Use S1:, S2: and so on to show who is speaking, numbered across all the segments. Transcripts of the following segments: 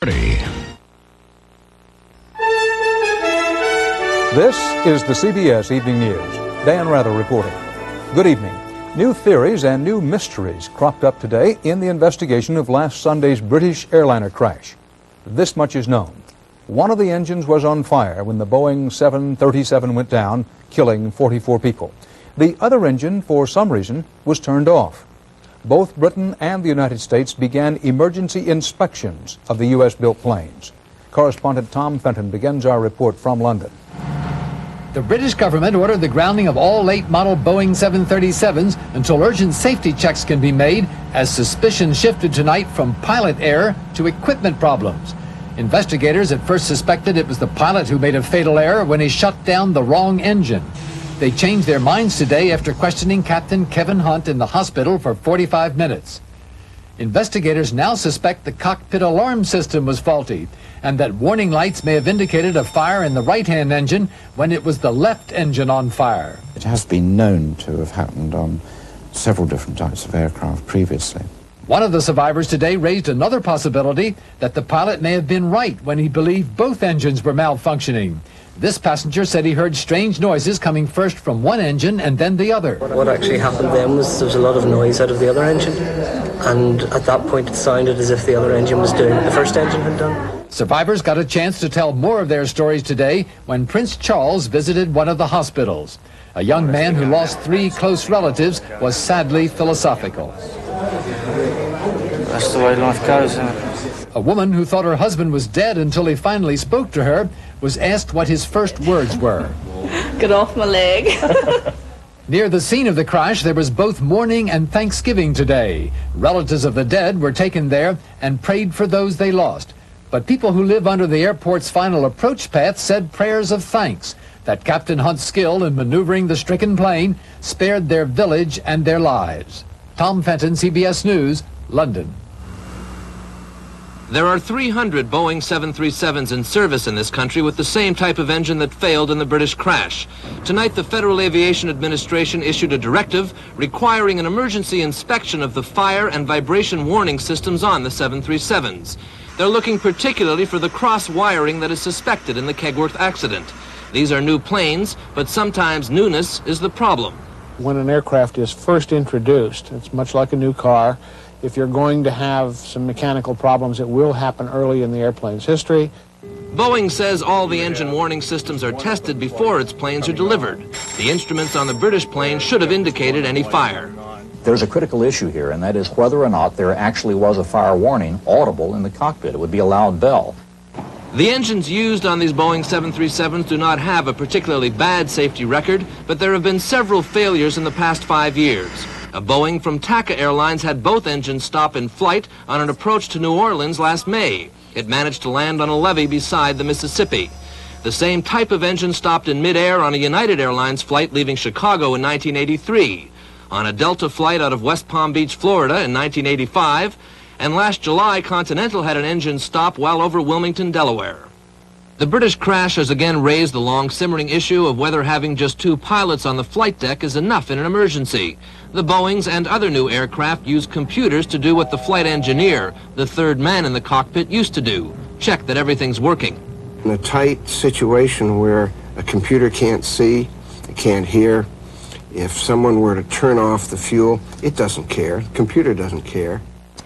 S1: This is the CBS Evening News. Dan Rather reporting. Good evening. New theories and new mysteries cropped up today in the investigation of last Sunday's British airliner crash. This much is known. One of the engines was on fire when the Boeing 737 went down, killing 44 people. The other engine, for some reason, was turned off. Both Britain and the United States began emergency inspections of the U.S.-built planes. Correspondent Tom Fenton begins our report from London.
S2: The British government ordered the grounding of all late-model Boeing 737s until urgent safety checks can be made, as suspicion shifted tonight from pilot error to equipment problems. Investigators at first suspected it was the pilot who made a fatal error when he shut down the wrong engine. They changed their minds today after questioning Captain Kevin Hunt in the hospital for 45 minutes. Investigators now suspect the cockpit alarm system was faulty and that warning lights may have indicated a fire in the right-hand engine when it was the left engine on fire.
S3: It has been known to have happened on several different types of aircraft previously.
S2: One of the survivors today raised another possibility that the pilot may have been right when he believed both engines were malfunctioning. This passenger said he heard strange noises coming first from one engine and then the other.
S4: What actually happened then was there was a lot of noise out of the other engine, and at that point it sounded as if the other engine was doing what the first engine had done.
S2: Survivors got a chance to tell more of their stories today when Prince Charles visited one of the hospitals. A young man who lost 3 close relatives was sadly philosophical.
S5: That's the way life goes, isn't it?
S2: A woman who thought her husband was dead until he finally spoke to her was asked what his first words were.
S6: Get off my leg.
S2: Near the scene of the crash, there was both mourning and thanksgiving today. Relatives of the dead were taken there and prayed for those they lost. But people who live under the airport's final approach path said prayers of thanks that Captain Hunt's skill in maneuvering the stricken plane spared their village and their lives. Tom Fenton, CBS News, London.
S7: There are 300 Boeing 737s in service in this country with the same type of engine that failed in the British crash. Tonight, the Federal Aviation Administration issued a directive requiring an emergency inspection of the fire and vibration warning systems on the 737s. They're looking particularly for the cross-wiring that is suspected in the Kegworth accident. These are new planes, but sometimes newness is the problem.
S8: When an aircraft is first introduced, it's much like a new car. If you're going to have some mechanical problems, it will happen early in the airplane's history.
S7: Boeing says all the engine warning systems are tested before its planes are delivered. The instruments on the British plane should have indicated any fire.
S9: There's a critical issue here, and that is whether or not there actually was a fire warning audible in the cockpit. It would be a loud bell.
S7: The engines used on these Boeing 737s do not have a particularly bad safety record, but there have been several failures in the past 5 years. A Boeing from TACA Airlines had both engines stop in flight on an approach to New Orleans last May. It managed to land on a levee beside the Mississippi. The same type of engine stopped in midair on a United Airlines flight leaving Chicago in 1983, on a Delta flight out of West Palm Beach, Florida in 1985, and last July, Continental had an engine stop while over Wilmington, Delaware. The British crash has again raised the long-simmering issue of whether having just 2 pilots on the flight deck is enough in an emergency. The Boeings and other new aircraft use computers to do what the flight engineer, the third man in the cockpit, used to do: check that everything's working.
S10: In a tight situation where a computer can't see, it can't hear, if someone were to turn off the fuel, it doesn't care. The computer doesn't care.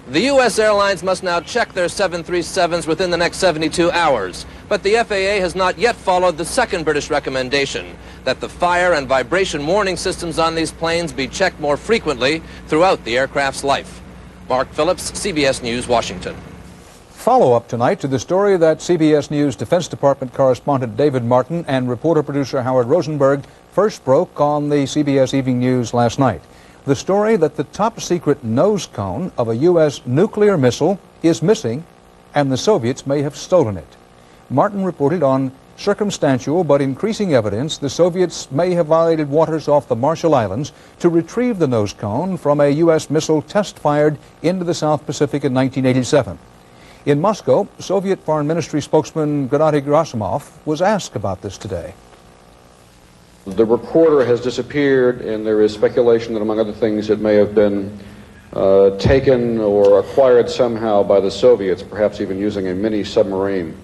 S7: The U.S. airlines must now check their 737s within the next 72 hours. But the FAA has not yet followed the second British recommendation, that the fire and vibration warning systems on these planes be checked more frequently throughout the aircraft's life. Mark Phillips, CBS News, Washington.
S1: Follow-up tonight to the story that CBS News Defense Department correspondent David Martin and reporter-producer Howard Rosenberg first broke on the CBS Evening News last night. The story that the top-secret nose cone of a U.S. nuclear missile is missing, and the Soviets may have stolen it. Martin reported on circumstantial but increasing evidence the Soviets may have violated waters off the Marshall Islands to retrieve the nose cone from a U.S. missile test-fired into the South Pacific in 1987. In Moscow, Soviet Foreign Ministry spokesman Gennady Gerasimov was asked about this today.
S11: The recorder has disappeared, and there is speculation that, among other things, it may have been
S5: taken or acquired somehow by the Soviets, perhaps even using a mini submarine.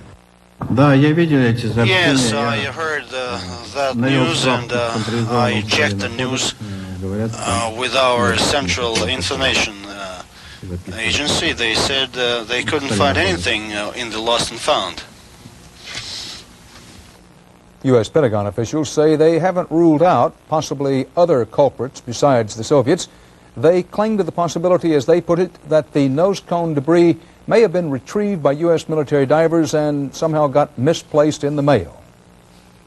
S11: Yes, I heard that news, and I checked the news with our central information agency. They said they couldn't find anything in the lost and found.
S1: U.S. Pentagon officials say they haven't ruled out possibly other culprits besides the Soviets. They cling to the possibility, as they put it, that the nose cone debris may have been retrieved by U.S. military divers and somehow got misplaced in the mail.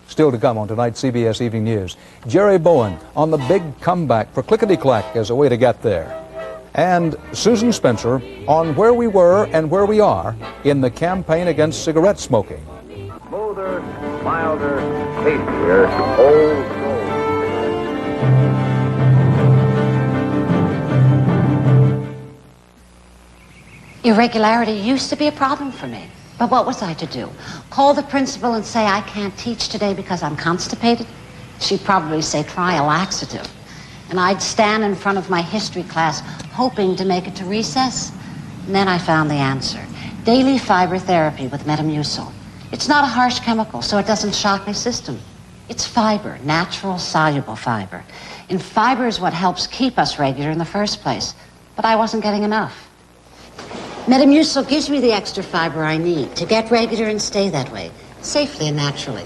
S1: Still to come on tonight's CBS Evening News, Jerry Bowen on the big comeback for Clickety-Clack as a way to get there. And Susan Spencer on where we were and where we are in the campaign against cigarette smoking.
S12: Smoother, milder, tastier, old gold.
S13: Irregularity used to be a problem for me. But what was I to do? Call the principal and say I can't teach today because I'm constipated? She'd probably say try a laxative. And I'd stand in front of my history class hoping to make it to recess. And then I found the answer. Daily fiber therapy with Metamucil. It's not a harsh chemical, so it doesn't shock my system. It's fiber, natural, soluble fiber. And fiber is what helps keep us regular in the first place. But I wasn't getting enough. Metamucil gives me the extra fiber I need to get regular and stay that way, safely and naturally.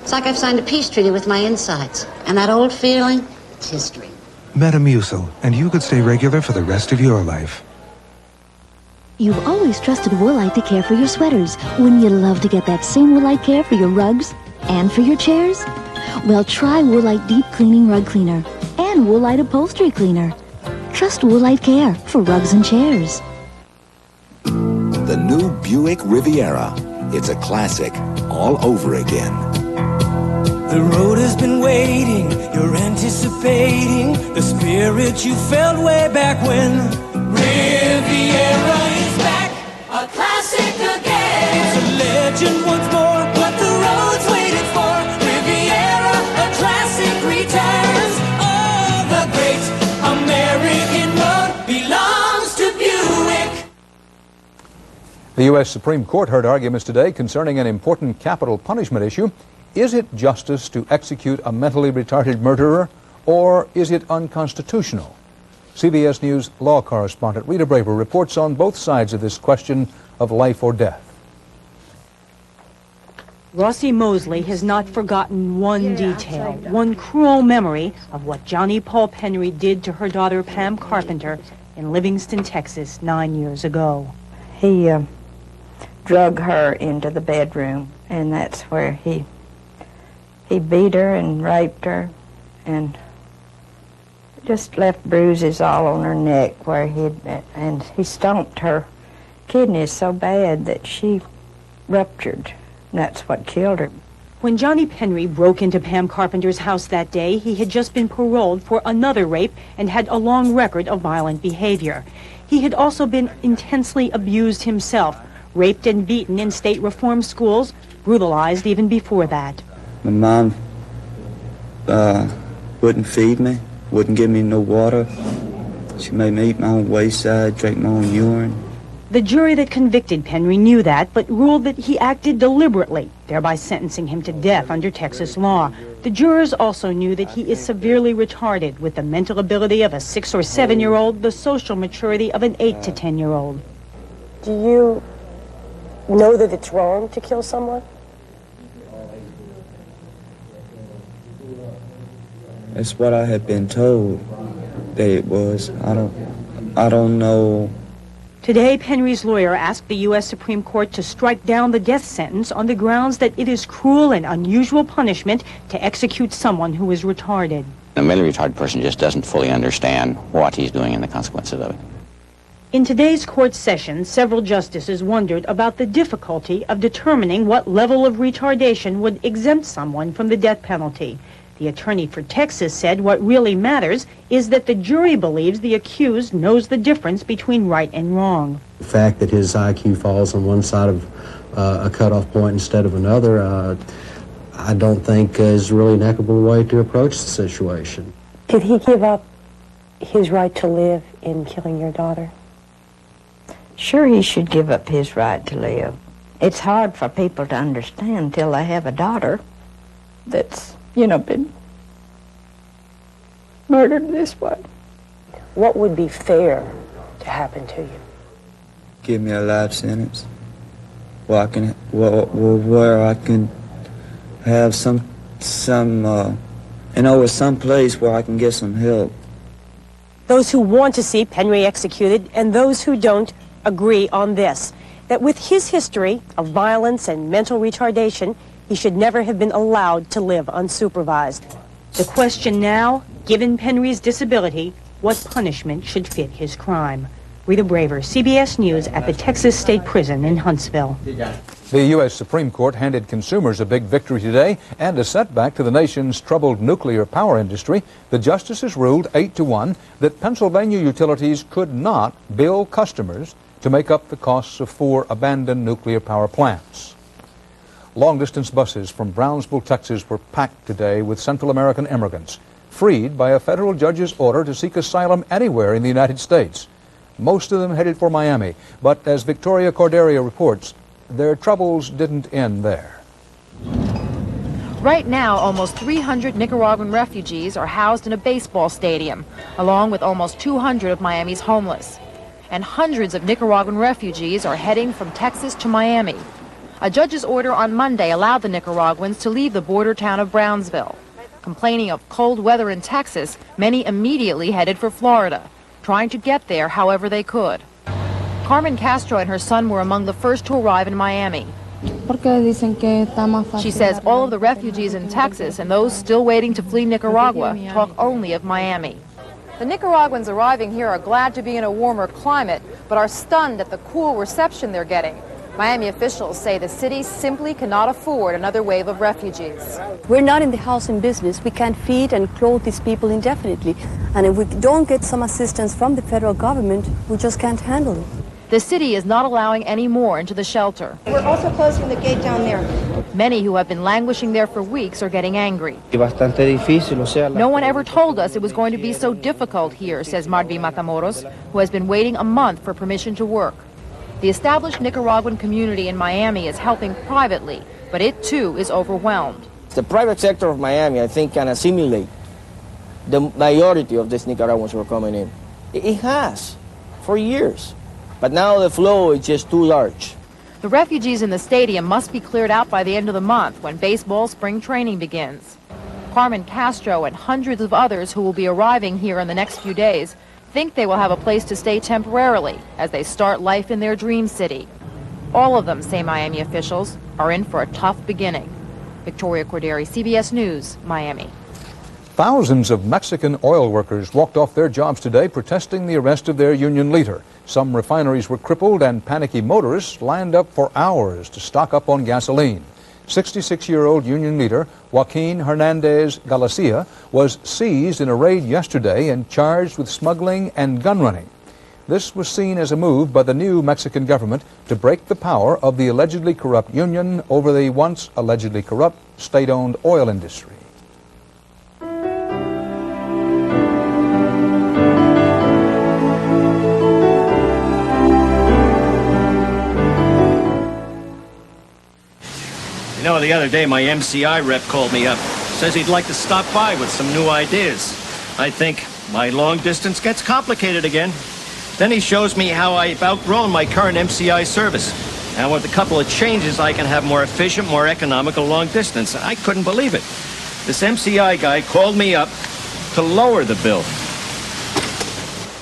S13: It's like I've signed a peace treaty with my insides. And that old feeling, it's history.
S14: Metamucil, and you could stay regular for the rest of your life.
S15: You've always trusted Woolite to care for your sweaters. Wouldn't you love to get that same Woolite care for your rugs and for your chairs? Well, try Woolite Deep Cleaning Rug Cleaner and Woolite Upholstery Cleaner. Trust Woolite Care for rugs and chairs.
S16: The new Buick Riviera. It's a classic all over again.
S17: The road has been waiting, you're anticipating the spirit you felt way back when. Riviera is back, a classic again. It's a legend once more, what the road's waited for. Riviera, a classic returns. Oh, the great American road belongs to Buick.
S1: The U.S. Supreme Court heard arguments today concerning an important capital punishment issue. Is it justice to execute a mentally retarded murderer, or is it unconstitutional? CBS News law correspondent Rita Braver reports on both sides of this question of life or death.
S18: Rossi Mosley has not forgotten one detail, one cruel memory of what Johnny Paul Penry did to her daughter Pam Carpenter in Livingston, Texas 9 years ago.
S19: He drug her into the bedroom, and that's where he beat her and raped her and just left bruises all on her neck where and he stomped her kidneys so bad that she ruptured. And that's what killed her.
S18: When Johnny Penry broke into Pam Carpenter's house that day, he had just been paroled for another rape and had a long record of violent behavior. He had also been intensely abused himself, raped and beaten in state reform schools, brutalized even before that.
S20: My mom wouldn't feed me, wouldn't give me no water. She made me eat my own wayside, drink my own urine.
S18: The jury that convicted Penry knew that, but ruled that he acted deliberately, thereby sentencing him to death under Texas law. The jurors also knew that he is severely retarded, with the mental ability of a 6 or 7-year-old, the social maturity of an 8 to 10-year-old.
S21: Do you know that it's wrong to kill someone?
S20: That's what I had been told that it was. I don't know.
S18: Today, Penry's lawyer asked the U.S. Supreme Court to strike down the death sentence on the grounds that it is cruel and unusual punishment to execute someone who is retarded.
S22: A mentally retarded person just doesn't fully understand what he's doing and the consequences of it.
S18: In today's court session, several justices wondered about the difficulty of determining what level of retardation would exempt someone from the death penalty. The attorney for Texas said what really matters is that the jury believes the accused knows the difference between right and wrong.
S23: The fact that his IQ falls on one side of a cutoff point instead of another, I don't think is really an equitable way to approach the situation.
S21: Did he give up his right to live in killing your daughter?
S19: Sure, he should give up his right to live. It's hard for people to understand till they have a daughter that's, been murdered this way.
S21: What would be fair to happen to you?
S20: Give me a life sentence where I can have some place where I can get some help.
S21: Those who want to see Penry executed and those who don't agree on this, that with his history of violence and mental retardation, he should never have been allowed to live unsupervised.
S18: The question now, given Penry's disability, what punishment should fit his crime? Rita Braver, CBS News at the Texas State Prison in Huntsville.
S1: The U.S. Supreme Court handed consumers a big victory today and a setback to the nation's troubled nuclear power industry. The justices ruled 8-1 that Pennsylvania utilities could not bill customers to make up the costs of 4 abandoned nuclear power plants. Long-distance buses from Brownsville, Texas were packed today with Central American immigrants, freed by a federal judge's order to seek asylum anywhere in the United States. Most of them headed for Miami, but as Victoria Corderia reports, their troubles didn't end there.
S3: Right now, almost 300 Nicaraguan refugees are housed in a baseball stadium, along with almost 200 of Miami's homeless. And hundreds of Nicaraguan refugees are heading from Texas to Miami. A judge's order on Monday allowed the Nicaraguans to leave the border town of Brownsville. Complaining of cold weather in Texas, many immediately headed for Florida, trying to get there however they could. Carmen Castro and her son were among the first to arrive in Miami. She says all of the refugees in Texas and those still waiting to flee Nicaragua talk only of Miami. The Nicaraguans arriving here are glad to be in a warmer climate, but are stunned at the cool reception they're getting. Miami officials say the city simply cannot afford another wave of refugees.
S4: We're not in the housing business. We can't feed and clothe these people indefinitely. And if we don't get some assistance from the federal government, we just can't handle it.
S3: The city is not allowing any more into the shelter.
S4: We're also closing the gate down there.
S3: Many who have been languishing there for weeks are getting angry. No one ever told us it was going to be so difficult here, says Marvi Matamoros, who has been waiting a month for permission to work. The established Nicaraguan community in Miami is helping privately, but it too is overwhelmed.
S6: The private sector of Miami, I think, can assimilate the majority of these Nicaraguans who are coming in. It has, for years. But now the flow is just too large.
S3: The refugees in the stadium must be cleared out by the end of the month when baseball spring training begins. Carmen Castro and hundreds of others who will be arriving here in the next few days think they will have a place to stay temporarily as they start life in their dream city. All of them, say Miami officials, are in for a tough beginning. Victoria Corderi, CBS News, Miami.
S1: Thousands of Mexican oil workers walked off their jobs today protesting the arrest of their union leader. Some refineries were crippled and panicky motorists lined up for hours to stock up on gasoline. 66-year-old union leader Joaquin Hernandez Galicia was seized in a raid yesterday and charged with smuggling and gun running. This was seen as a move by the new Mexican government to break the power of the allegedly corrupt union over the once allegedly corrupt state-owned oil industry.
S24: You know, the other day my MCI rep called me up. Says he'd like to stop by with some new ideas. I think my long distance gets complicated again. Then he shows me how I've outgrown my current MCI service. And with a couple of changes, I can have more efficient, more economical long distance. I couldn't believe it. This MCI guy called me up to lower the bill.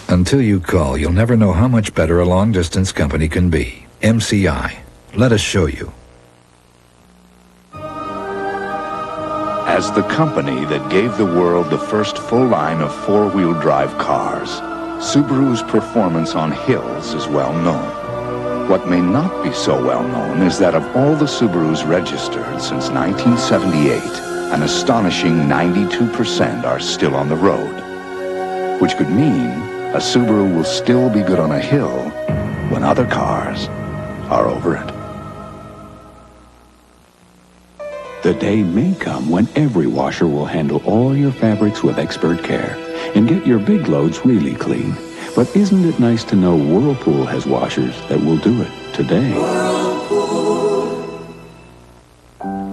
S25: Until you call, you'll never know how much better a long distance company can be. MCI. Let us show you.
S26: As the company that gave the world the first full line of four-wheel drive cars, Subaru's performance on hills is well known. What may not be so well known is that of all the Subarus registered since 1978, an astonishing 92% are still on the road, which could mean a Subaru will still be good on a hill when other cars are over it.
S2: The day may come when every washer will handle all your fabrics with expert care and get your big loads really clean. But isn't it nice to know Whirlpool has washers that will do it today?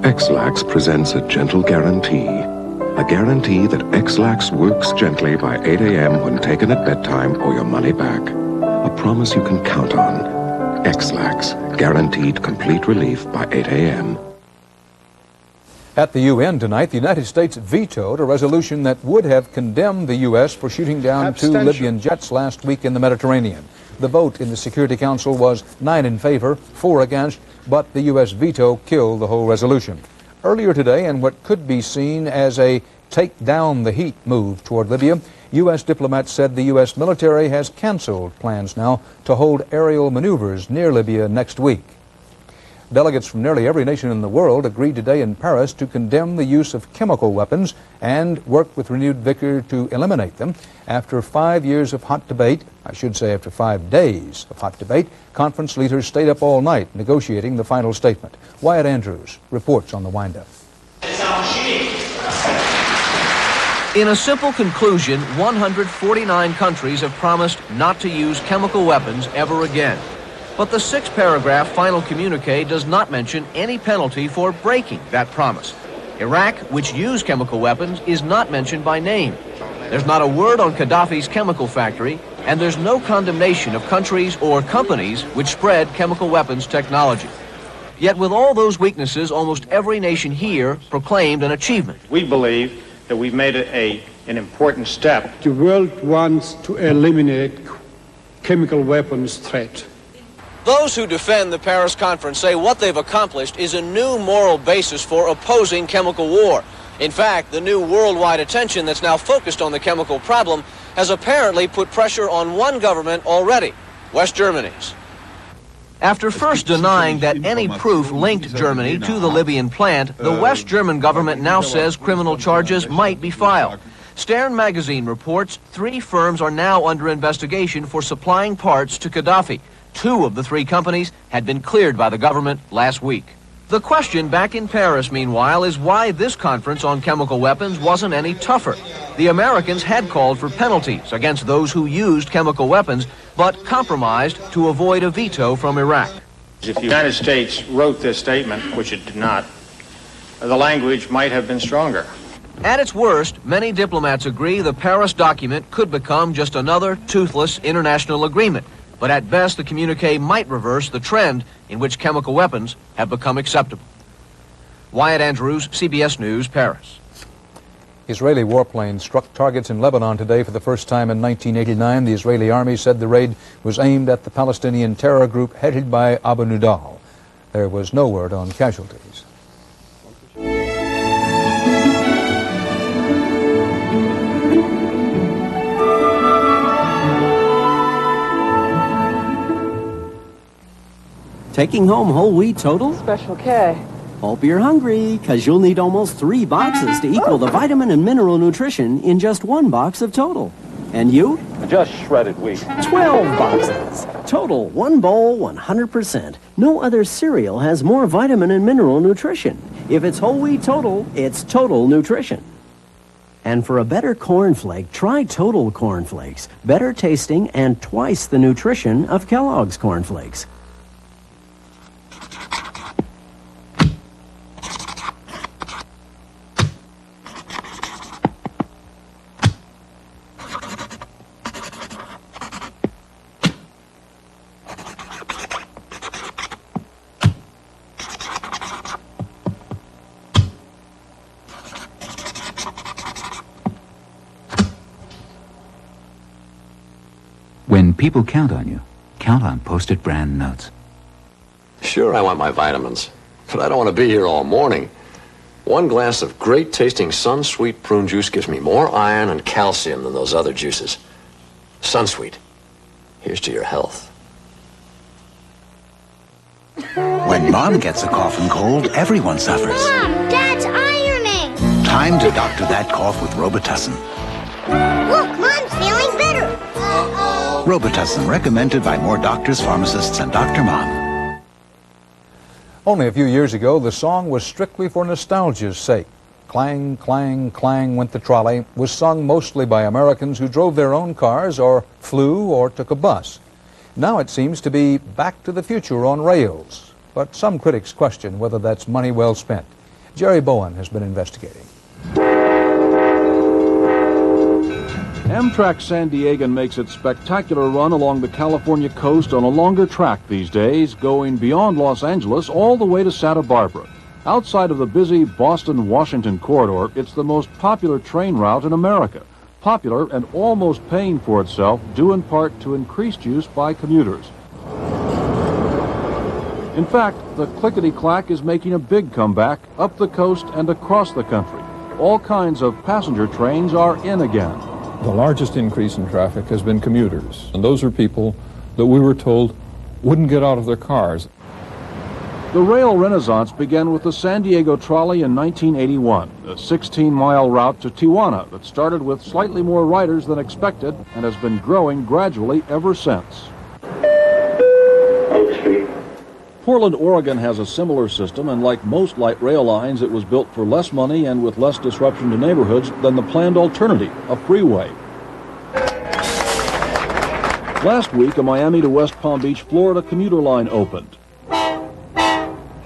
S5: X-Lax presents a gentle guarantee. A guarantee that X-Lax works gently by 8 a.m. when taken at bedtime or your money back. A promise you can count on. X-Lax, guaranteed complete relief by 8 a.m.
S1: At the UN tonight, the United States vetoed a resolution that would have condemned the U.S. for shooting down 2 Libyan jets last week in the Mediterranean. The vote in the Security Council was 9 in favor, 4 against, but the U.S. veto killed the whole resolution. Earlier today, in what could be seen as a take-down-the-heat move toward Libya, U.S. diplomats said the U.S. military has canceled plans now to hold aerial maneuvers near Libya next week. Delegates from nearly every nation in the world agreed today in Paris to condemn the use of chemical weapons and work with renewed vigor to eliminate them. After 5 years of hot debate, I should say after 5 days of hot debate, conference leaders stayed up all night negotiating the final statement. Wyatt Andrews reports on the windup.
S7: In a simple conclusion, 149 countries have promised not to use chemical weapons ever again. But the 6-paragraph final communique does not mention any penalty for breaking that promise. Iraq, which used chemical weapons, is not mentioned by name. There's not a word on Gaddafi's chemical factory, and there's no condemnation of countries or companies which spread chemical weapons technology. Yet with all those weaknesses, almost every nation here proclaimed an achievement.
S8: We believe that we've made an important step.
S9: The world wants to eliminate chemical weapons threat.
S7: Those who defend the Paris conference say what they've accomplished is a new moral basis for opposing chemical war. In fact, the new worldwide attention that's now focused on the chemical problem has apparently put pressure on one government already, West Germany's. After first denying that any proof linked Germany to the Libyan plant, the West German government now says criminal charges might be filed. Stern magazine reports 3 firms are now under investigation for supplying parts to Gaddafi. 2 of the 3 companies had been cleared by the government last week. The question back in Paris, meanwhile, is why this conference on chemical weapons wasn't any tougher. The Americans had called for penalties against those who used chemical weapons, but compromised to avoid a veto from Iraq.
S8: If the United States wrote this statement, which it did not, the language might have been stronger.
S7: At its worst, many diplomats agree the Paris document could become just another toothless international agreement. But at best, the communique might reverse the trend in which chemical weapons have become acceptable. Wyatt Andrews, CBS News, Paris.
S1: Israeli warplanes struck targets in Lebanon today for the first time in 1989. The Israeli army said the raid was aimed at the Palestinian terror group headed by Abu Nidal. There was no word on casualties.
S10: Taking home whole wheat total?
S27: Special K.
S10: Hope you're hungry, because you'll need almost 3 boxes to equal the vitamin and mineral nutrition in just 1 box of Total. And you?
S27: Just shredded wheat.
S10: 12 boxes. Total, 1 bowl, 100%. No other cereal has more vitamin and mineral nutrition. If it's whole wheat Total, it's Total Nutrition. And for a better cornflake, try Total Cornflakes. Better tasting and twice the nutrition of Kellogg's cornflakes.
S28: When people count on you, count on Post-it brand notes.
S29: Sure, I want my vitamins, but I don't want to be here all morning. 1 glass of great-tasting Sunsweet prune juice gives me more iron and calcium than those other juices. Sunsweet, here's to your health.
S30: When Mom gets a cough and cold, everyone suffers.
S31: Mom, Dad's ironing.
S30: Time to doctor that cough with Robitussin.
S31: Look, Mom's feeling better.
S30: Robitussin, recommended by more doctors, pharmacists, and Dr. Mom.
S1: Only a few years ago, the song was strictly for nostalgia's sake. Clang, clang, clang went the trolley was sung mostly by Americans who drove their own cars or flew or took a bus. Now it seems to be back to the future on rails, but some critics question whether that's money well spent. Jerry Bowen has been investigating.
S11: Amtrak San Diego makes its spectacular run along the California coast on a longer track these days, going beyond Los Angeles all the way to Santa Barbara. Outside of the busy Boston-Washington corridor, it's the most popular train route in America. Popular and almost paying for itself, due in part to increased use by commuters. In fact, the clickety-clack is making a big comeback up the coast and across the country. All kinds of passenger trains are in again.
S12: The largest increase in traffic has been commuters, and those are people that we were told wouldn't get out of their cars.
S11: The rail renaissance began with the San Diego trolley in 1981, a 16-mile route to Tijuana that started with slightly more riders than expected and has been growing gradually ever since. Portland, Oregon has a similar system, and like most light rail lines, it was built for less money and with less disruption to neighborhoods than the planned alternative, a freeway. Last week, a Miami to West Palm Beach, Florida commuter line opened.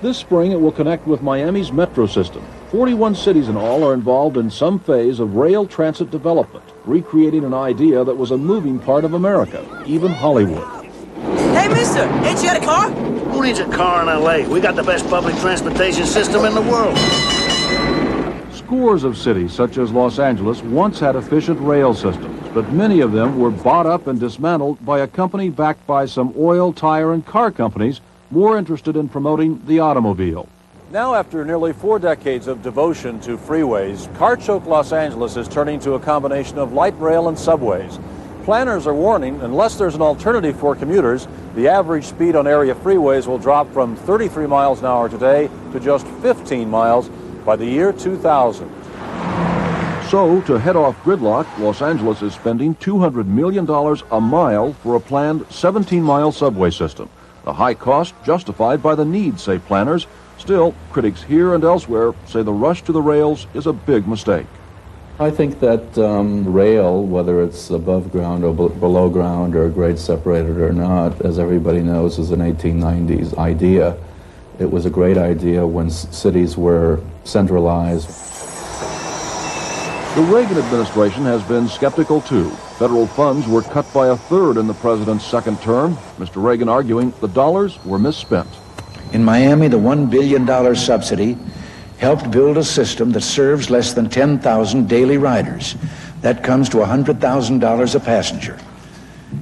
S11: This spring, it will connect with Miami's metro system. 41 cities in all are involved in some phase of rail transit development, recreating an idea that was a moving part of America, even Hollywood.
S13: Hey, mister, ain't you got a car? Who needs a car in L.A.? We got the best public transportation system in the world.
S11: Scores of cities, such as Los Angeles, once had efficient rail systems, but many of them were bought up and dismantled by a company backed by some oil, tire, and car companies more interested in promoting the automobile. Now, after nearly 4 decades of devotion to freeways, car-choked Los Angeles is turning to a combination of light rail and subways. Planners are warning, unless there's an alternative for commuters, the average speed on area freeways will drop from 33 miles an hour today to just 15 miles by the year 2000. So, to head off gridlock, Los Angeles is spending $200 million a mile for a planned 17-mile subway system. A high cost justified by the need, say planners. Still, critics here and elsewhere say the rush to the rails is a big mistake.
S14: I think that rail, whether it's above ground or below ground or grade separated or not, as everybody knows, is an 1890s idea. It was a great idea when cities were centralized.
S11: The Reagan administration has been skeptical too. Federal funds were cut by a third in the president's second term. Mr. Reagan arguing the dollars were misspent.
S15: In Miami, the $1 billion subsidy helped build a system that serves less than 10,000 daily riders. That comes to $100,000 a passenger.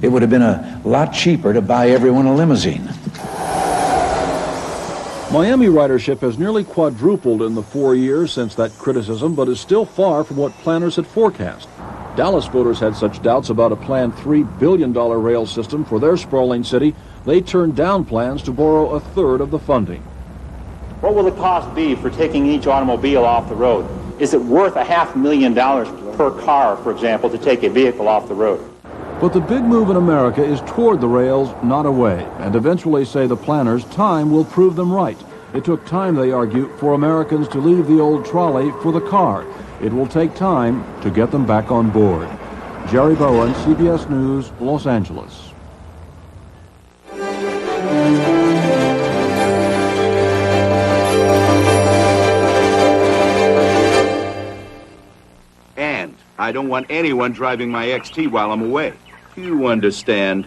S15: It would have been a lot cheaper to buy everyone a limousine.
S11: Miami ridership has nearly quadrupled in the 4 years since that criticism, but is still far from what planners had forecast. Dallas voters had such doubts about a planned $3 billion rail system for their sprawling city, they turned down plans to borrow a third of the funding.
S16: What will the cost be for taking each automobile off the road? Is it worth $500,000 per car, for example, to take a vehicle off the road?
S11: But the big move in America is toward the rails, not away, and eventually, say the planners, time will prove them right. It took time, they argue, for Americans to leave the old trolley for the car. It will take time to get them back on board. Jerry Bowen, CBS News, Los Angeles.
S17: And I don't want anyone driving my XT while I'm away. You understand?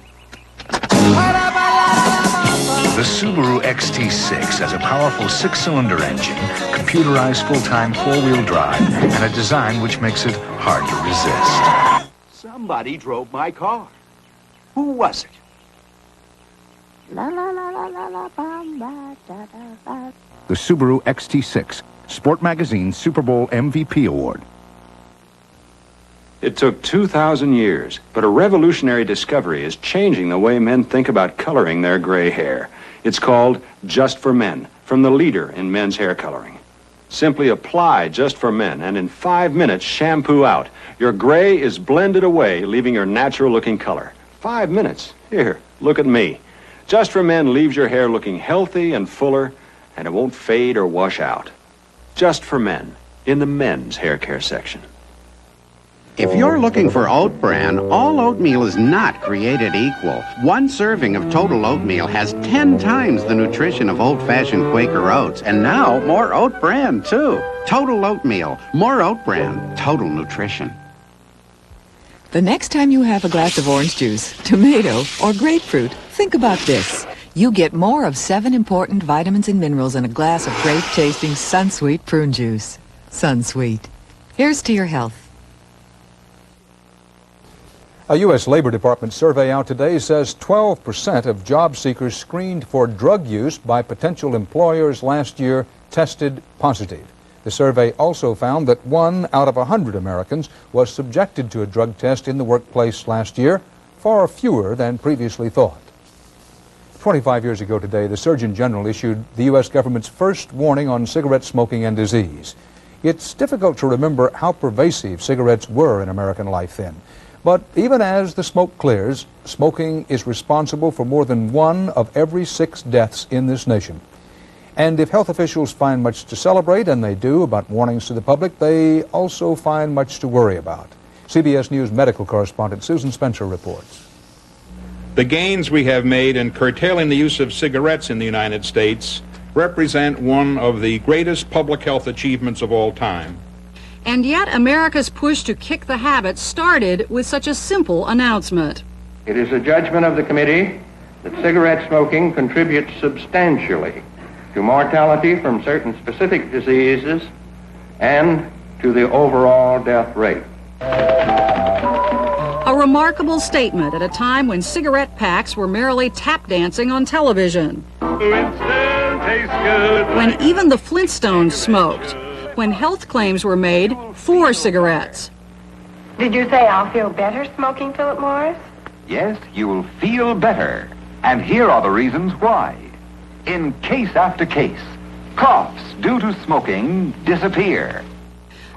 S25: The Subaru XT6 has a powerful 6-cylinder engine, computerized full-time 4-wheel drive, and a design which makes it hard to resist.
S17: Somebody drove my car. Who was it?
S25: The Subaru XT6, Sport Magazine's Super Bowl MVP award.
S19: It took 2,000 years, but a revolutionary discovery is changing the way men think about coloring their gray hair. It's called Just for Men, from the leader in men's hair coloring. Simply apply Just for Men, and in 5 minutes, shampoo out. Your gray is blended away, leaving your natural-looking color. 5 minutes. Here, look at me. Just for Men leaves your hair looking healthy and fuller, and it won't fade or wash out. Just for men, in the men's hair care section.
S2: If you're looking for oat bran, all oatmeal is not created equal. One serving of total oatmeal has 10 times the nutrition of old-fashioned Quaker oats, and now more oat bran, too. Total oatmeal, more oat bran, total nutrition.
S3: The next time you have a glass of orange juice, tomato, or grapefruit, think about this. You get more of 7 important vitamins and minerals in a glass of great-tasting Sunsweet prune juice. Sunsweet. Here's to your health.
S1: A U.S. Labor Department survey out today says 12% of job seekers screened for drug use by potential employers last year tested positive. The survey also found that 1 out of 100 Americans was subjected to a drug test in the workplace last year, far fewer than previously thought. 25 years ago today, the Surgeon General issued the U.S. government's first warning on cigarette smoking and disease. It's difficult to remember how pervasive cigarettes were in American life then. But even as the smoke clears, smoking is responsible for more than 1 of every 6 deaths in this nation. And if health officials find much to celebrate, and they do, about warnings to the public, they also find much to worry about. CBS News medical correspondent Susan Spencer reports.
S4: The gains we have made in curtailing the use of cigarettes in the United States represent one of the greatest public health achievements of all time.
S6: And yet America's push to kick the habit started with such a simple announcement.
S18: It is the judgment of the committee that cigarette smoking contributes substantially to mortality from certain specific diseases and to the overall death rate.
S6: A remarkable statement at a time when cigarette packs were merely tap dancing on television. When even the Flintstones smoked. When health claims were made for cigarettes.
S20: Did you say I'll feel better smoking, Philip Morris?
S21: Yes, you will feel better. And here are the reasons why. In case after case, coughs due to smoking disappear.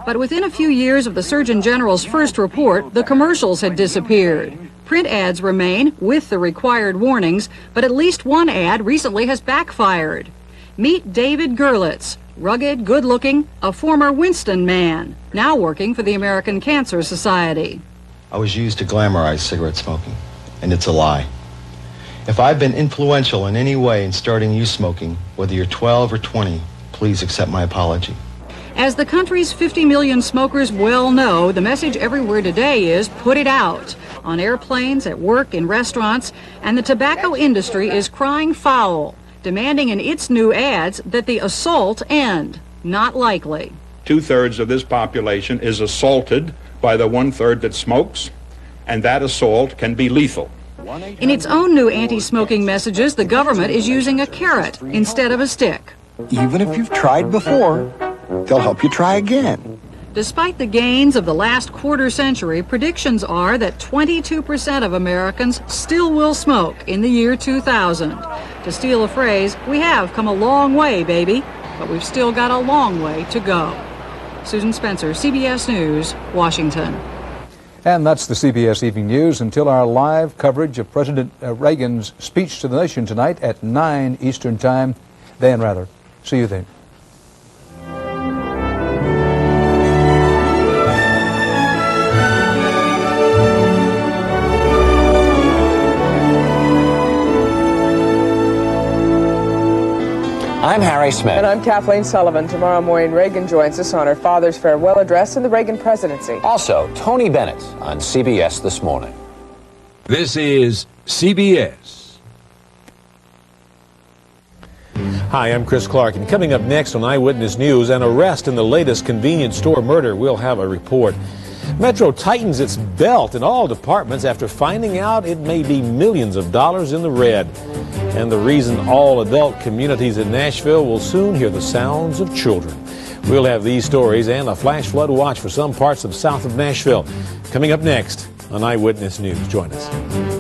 S6: But within a few years of the Surgeon General's first report, the commercials had disappeared. Print ads remain with the required warnings, but at least one ad recently has backfired. Meet David Gerlitz, rugged, good-looking, a former Winston man, now working for the American Cancer Society.
S22: I was used to glamorize cigarette smoking, and it's a lie. If I've been influential in any way in starting you smoking, whether you're 12 or 20, please accept my apology.
S6: As the country's 50 million smokers well know, the message everywhere today is put it out. On airplanes, at work, in restaurants, and the tobacco industry is crying foul, demanding in its new ads that the assault end. Not likely.
S4: 2/3 of this population is assaulted by the 1/3 that smokes, and that assault can be lethal.
S6: In its own new anti-smoking messages, the government is using a carrot instead of a stick.
S23: Even if you've tried before, they'll help you try again.
S6: Despite the gains of the last quarter century, predictions are that 22% of Americans still will smoke in the year 2000. To steal a phrase, we have come a long way, baby, but we've still got a long way to go. Susan Spencer, CBS News, Washington.
S1: And that's the CBS Evening News until our live coverage of President Reagan's speech to the nation tonight at 9 Eastern Time. See you then.
S24: I'm Harry Smith.
S26: And I'm Kathleen Sullivan. Tomorrow morning, Reagan joins us on her father's farewell address in the Reagan presidency.
S24: Also, Tony Bennett on CBS This Morning.
S32: This is CBS.
S33: Hi, I'm Chris Clark, and coming up next on Eyewitness News, an arrest in the latest convenience store murder. We'll have a report. Metro tightens its belt in all departments after finding out it may be millions of dollars in the red. And the reason all adult communities in Nashville will soon hear the sounds of children. We'll have these stories and a flash flood watch for some parts of south of Nashville. Coming up next on Eyewitness News. Join us.